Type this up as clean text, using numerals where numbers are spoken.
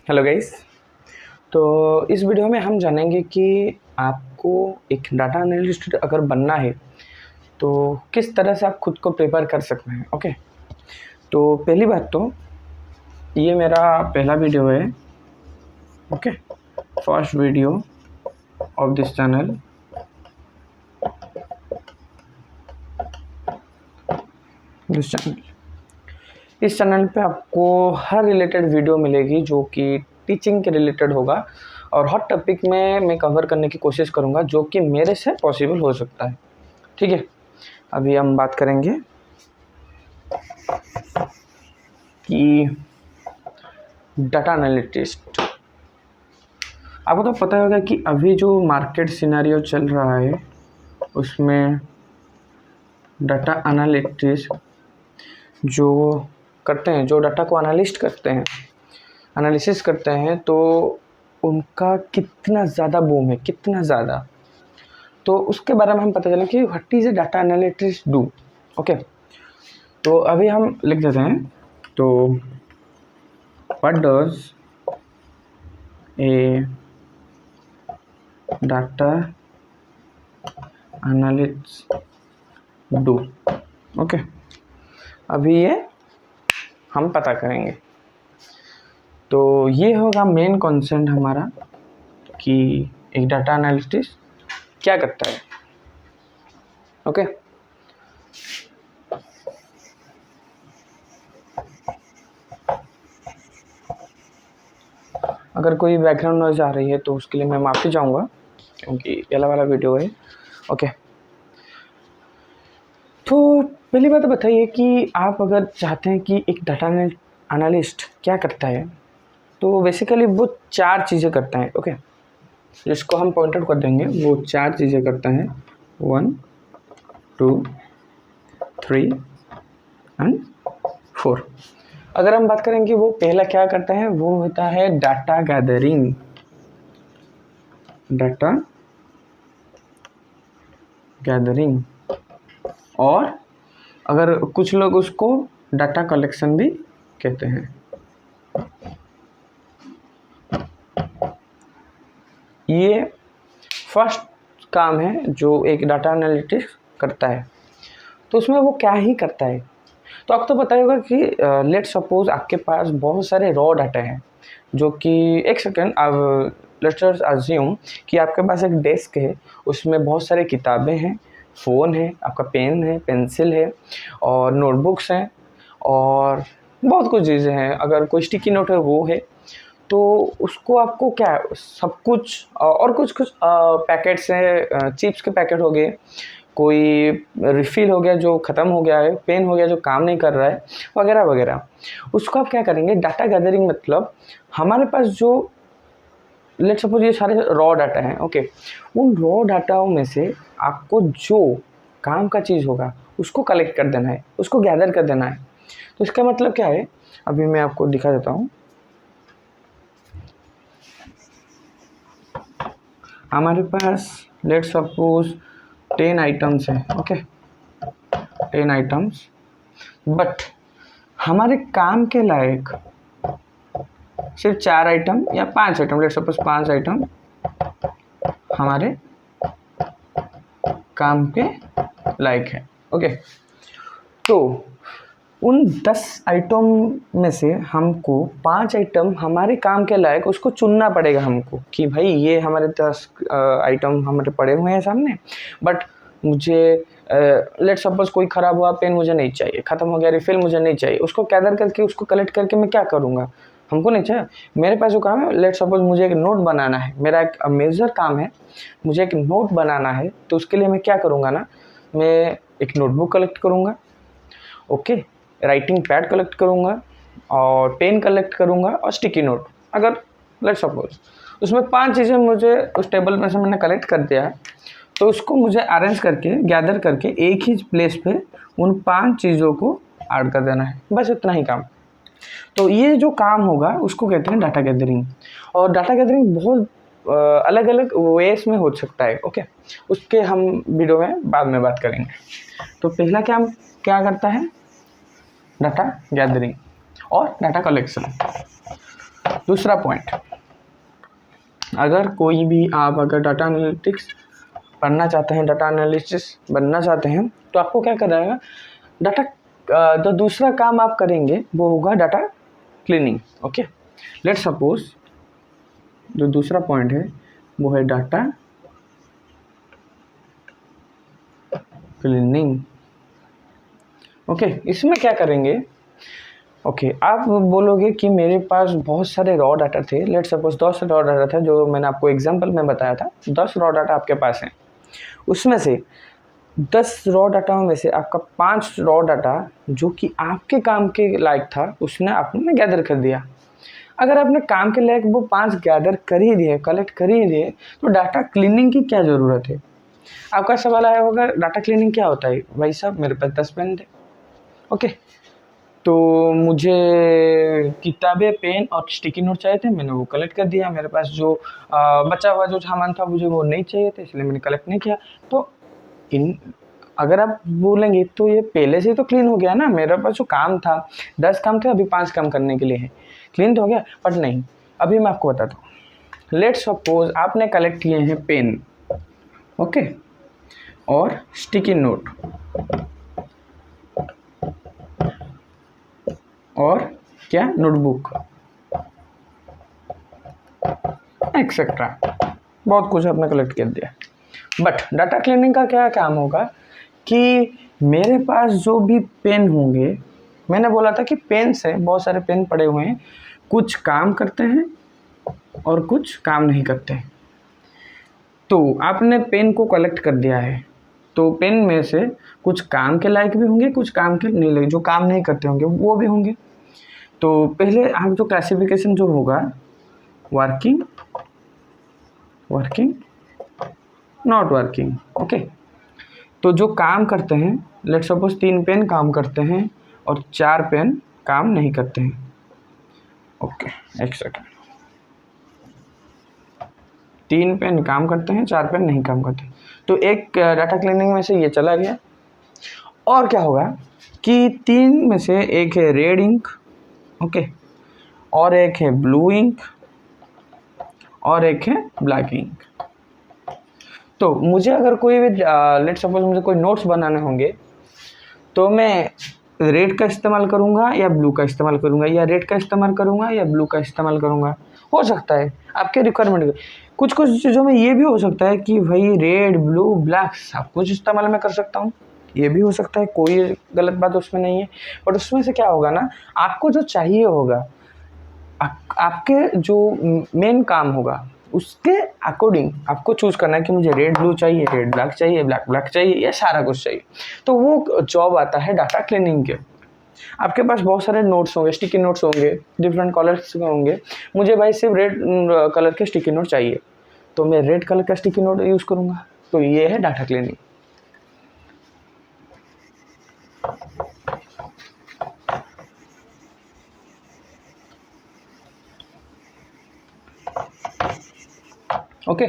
Hello guys. तो इस video में हम जानेंगे कि आपको एक डाटा एनालिस्ट अगर बनना है तो किस तरह से आप खुद को प्रिपेयर कर सकते हैं। ओके, तो पहली बात तो ये मेरा पहला वीडियो है। Okay, first video of this channel. इस चैनल पे आपको हर रिलेटेड वीडियो मिलेगी जो कि टीचिंग के रिलेटेड होगा और हर टॉपिक में मैं कवर करने की कोशिश करूँगा जो कि मेरे से पॉसिबल हो सकता है। ठीक है, अभी हम बात करेंगे कि डाटा एनालिटिस्ट। आपको तो पता होगा कि अभी जो मार्केट सिनेरियो चल रहा है उसमें डाटा एनालिटिस्ट जो करते हैं, जो डाटा को एनालिस्ट करते हैं, एनालिसिस करते हैं, तो उनका कितना ज़्यादा बूम है, कितना ज़्यादा। तो उसके बारे में हम पता चले कि what is a data analyst do. Okay, तो अभी हम लिख देते हैं। तो what does a data analyst do. Okay, अभी ये हम पता करेंगे। तो ये होगा मेन कॉन्सेप्ट हमारा कि एक डाटा एनालिस्ट क्या करता है। ओके, अगर कोई बैकग्राउंड नॉइज आ रही है तो उसके लिए मैं माफ़ी चाहूँगा क्योंकि पहला वाला वीडियो है। ओके, तो पहली बात बताइए कि आप अगर चाहते हैं कि एक डाटा एनालिस्ट क्या करता है, तो बेसिकली वो 4 चीज़ें करता है। ओके, जिसको हम पॉइंट आउट कर देंगे, वो 4 चीज़ें करता है। 1 2 3 एंड 4। अगर हम बात करें कि वो पहला क्या करता है, वो होता है डाटा गैदरिंग। डाटा गैदरिंग, और अगर कुछ लोग उसको डाटा कलेक्शन भी कहते हैं। ये फर्स्ट काम है जो एक डाटा एनालिटिक्स करता है। तो उसमें वो क्या ही करता है, तो आपको तो पता होगा कि लेट सपोज आपके पास बहुत सारे रॉ डाटा हैं जो कि एक सेकेंड, अब लेट्स अज्यूम कि आपके पास एक डेस्क है, उसमें बहुत सारे किताबें हैं, फ़ोन है, आपका पेन है, पेंसिल है और नोटबुक्स हैं और बहुत कुछ चीज़ें हैं। अगर कोई स्टिकी नोट है वो है, तो उसको आपको क्या सब कुछ और कुछ कुछ पैकेट्स हैं, चिप्स के पैकेट हो गए, कोई रिफ़िल हो गया जो ख़त्म हो गया है, पेन हो गया जो काम नहीं कर रहा है, वगैरह वगैरह। उसको आप क्या करेंगे, डाटा गैदरिंग मतलब हमारे पास जो लेट्स सपोज ये सारे रॉ डाटा हैं। ओके, उन रॉ डाटाओं में से आपको जो काम का चीज़ होगा उसको कलेक्ट कर देना है, उसको गैदर कर देना है। तो इसका मतलब क्या है, अभी मैं आपको दिखा देता हूँ। हमारे पास लेट्स सपोज 10 आइटम्स हैं। ओके, 10 आइटम्स, बट हमारे काम के लायक सिर्फ 4 आइटम या 5 आइटम, लेट्स सपोज 5 आइटम हमारे काम के लायक है। ओके, तो उन 10 आइटम में से हमको 5 आइटम हमारे काम के लायक उसको चुनना पड़ेगा हमको कि भाई ये हमारे 10 आइटम हमारे पड़े हुए हैं सामने, बट मुझे लेट्स सपोज कोई ख़राब हुआ पेन मुझे नहीं चाहिए, ख़त्म हो गया रिफ़िल मुझे नहीं चाहिए, उसको गैदर करके उसको कलेक्ट करके मैं क्या करूँगा, हमको नहीं चाहिए। मेरे पास जो काम है, लेट्स सपोज मुझे एक नोट बनाना है, मेरा एक मेजर काम है, मुझे एक नोट बनाना है, तो उसके लिए मैं क्या करूँगा ना, मैं एक नोटबुक कलेक्ट करूँगा, ओके, राइटिंग पैड कलेक्ट करूँगा और पेन कलेक्ट करूँगा और स्टिकी नोट। अगर लेट्स सपोज उसमें 5 चीज़ें मुझे उस टेबल में से मैंने कलेक्ट कर दिया है, तो उसको मुझे अरेंज करके गैदर करके एक ही प्लेस पे उन 5 चीज़ों को ऐड कर देना है, बस इतना ही काम। तो ये जो काम होगा उसको कहते हैं डाटा गैदरिंग। और डाटा गैदरिंग बहुत अलग अलग वेस में हो सकता है। ओके, उसके हम वीडियो में बाद में बात करेंगे। तो पहला क्या करता है, डाटा गैदरिंग और डाटा कलेक्शन। दूसरा पॉइंट, अगर कोई भी आप अगर डाटा एनालिटिक्स पढ़ना चाहते हैं, डाटा एनालिसिस बनना चाहते हैं, तो आपको क्या करना है, डाटा जो दूसरा काम आप करेंगे वो होगा data cleaning. Okay, let's suppose जो दूसरा पॉइंट है वो है डाटा क्लीनिंग। ओके, इसमें क्या करेंगे, ओके आप बोलोगे कि मेरे पास बहुत सारे रॉ डाटा थे, लेट्स सपोज 10 रॉ डाटा था, जो मैंने आपको एग्जांपल में बताया था, 10 रॉ डाटा आपके पास हैं, उसमें से 10 रॉ डाटा में से आपका 5 रॉ डाटा जो कि आपके काम के लायक था उसने आपने गैदर कर दिया। अगर आपने काम के लायक वो 5 गैदर कर ही दिए, कलेक्ट कर ही दिए, तो डाटा क्लीनिंग की क्या ज़रूरत है। आपका सवाल आया होगा डाटा क्लीनिंग क्या होता है। भाई साहब मेरे पास 10 पेन थे, ओके, तो मुझे किताबें, पेन और स्टिकी नोट चाहिए थे, मैंने वो कलेक्ट कर दिया। मेरे पास जो बचा हुआ जो सामान था मुझे वो नहीं चाहिए था, इसलिए मैंने कलेक्ट नहीं किया। तो अगर आप बोलेंगे तो ये पहले से तो क्लीन हो गया ना, मेरे पास जो काम था 10 काम थे, अभी 5 काम करने के लिए है, क्लीन तो हो गया। बट नहीं, अभी मैं आपको बताता हूँ। लेट्स सपोज आपने कलेक्ट किए हैं पेन, ओके, और स्टिकी नोट और क्या, नोटबुक एक्सेट्रा, बहुत कुछ आपने कलेक्ट कर दिया। बट डाटा क्लीनिंग का क्या काम होगा कि मेरे पास जो भी पेन होंगे, मैंने बोला था कि पेन से बहुत सारे पेन पड़े हुए हैं, कुछ काम करते हैं और कुछ काम नहीं करते हैं। तो आपने पेन को कलेक्ट कर दिया है, तो पेन में से कुछ काम के लायक भी होंगे, कुछ काम के नहीं लायक, जो काम नहीं करते होंगे वो भी होंगे। तो पहले आप जो क्लासिफिकेशन जो होगा, working, working, not working, okay. तो जो काम करते हैं, लेट्स सपोज 3 पेन काम करते हैं और 4 पेन काम नहीं करते हैं, ओके, एक सेकंड। 3 पेन काम करते हैं, 4 पेन नहीं काम करते, तो एक डाटा क्लीनिंग में से ये चला गया। और क्या होगा कि 3 में से एक है रेड इंक, ओके, और एक है ब्लू इंक और एक है ब्लैक इंक। तो मुझे अगर कोई भी लेट्स सपोज मुझे कोई नोट्स बनाने होंगे, तो मैं रेड का इस्तेमाल करूँगा या ब्लू का इस्तेमाल करूँगा, या रेड का इस्तेमाल करूँगा या ब्लू का इस्तेमाल करूँगा। हो सकता है आपके रिक्वायरमेंट, कुछ कुछ चीज़ों में ये भी हो सकता है कि भाई रेड, ब्लू, ब्लैक सब कुछ इस्तेमाल मैं कर सकता हूँ, ये भी हो सकता है, कोई गलत बात उसमें नहीं है। बट उसमें से क्या होगा ना, आपको जो चाहिए होगा, आपके जो मेन काम होगा उसके अकॉर्डिंग आपको चूज़ करना है कि मुझे रेड ब्लू चाहिए, रेड ब्लैक चाहिए, ब्लैक ब्लैक चाहिए, या सारा कुछ चाहिए। तो वो जॉब आता है डाटा क्लीनिंग के। आपके पास बहुत सारे नोट्स होंगे, स्टिकी नोट्स होंगे, डिफरेंट कलर्स के होंगे। मुझे भाई सिर्फ रेड कलर के स्टिकी नोट चाहिए, तो मैं रेड कलर का स्टिकी नोट यूज़ करूँगा। तो ये है डाटा क्लीनिंग। ओके।